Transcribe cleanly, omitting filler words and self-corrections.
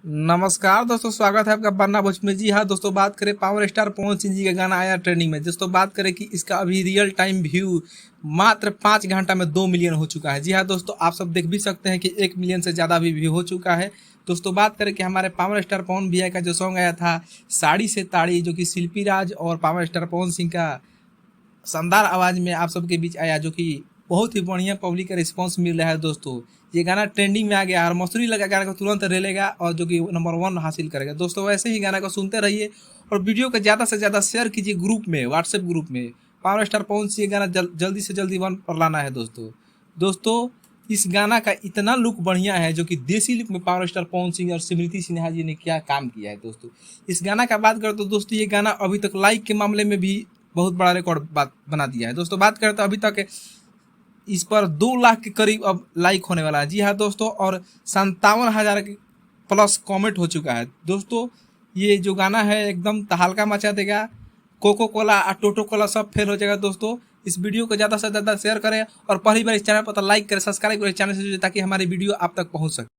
नमस्कार दोस्तों, स्वागत है आपका बन्ना भोजपुरी। जी हाँ दोस्तों, बात करें पावर स्टार पवन सिंह जी का गाना आया ट्रेंडिंग में। दोस्तों बात करें कि इसका अभी रियल टाइम व्यू मात्र 5 घंटा में 2 मिलियन हो चुका है। जी हाँ दोस्तों, आप सब देख भी सकते हैं कि 1 मिलियन से ज़्यादा भी व्यू हो चुका है। दोस्तों बात करें कि हमारे पावर स्टार पवन भैया का जो सॉन्ग आया था साड़ी से ताड़ी, जो कि शिल्पी राज और पावर स्टार पवन सिंह का शानदार आवाज़ में आप सबके बीच आया, जो कि बहुत ही बढ़िया पब्लिक का रिस्पांस मिल रहा है। दोस्तों ये गाना ट्रेंडिंग में आ गया और मसूरी लगा गाना को तुरंत रेलेगा और जो कि नंबर 1 हासिल करेगा। दोस्तों वैसे ही गाना को सुनते रहिए और वीडियो को ज़्यादा से ज़्यादा शेयर कीजिए ग्रुप में, व्हाट्सएप ग्रुप में। पावर स्टार पवन सिंह ये गाना जल्दी से जल्दी 1 पर लाना है। दोस्तों इस गाना का इतना लुक बढ़िया है, जो कि देसी लुक में पावर स्टार पवन सिंह और स्मृति सिन्हा जी ने क्या काम किया है। दोस्तों इस गाना का बात करें तो दोस्तों ये गाना अभी तक लाइक के मामले में भी बहुत बड़ा रिकॉर्ड बात बना दिया है। दोस्तों बात करें तो अभी तक इस पर 2 लाख के करीब अब लाइक होने वाला है। जी हाँ दोस्तों, और 57,000 के प्लस कमेंट हो चुका है। दोस्तों ये जो गाना है एकदम तहलका मचा देगा। कोको कोला और टोटो कोला सब फेल हो जाएगा। दोस्तों इस वीडियो को ज़्यादा से ज़्यादा शेयर करें और पहली बार इस चैनल पर तो लाइक करें, सब्सक्राइब करें चैनल से, ताकि हमारी वीडियो आप तक पहुँच सके।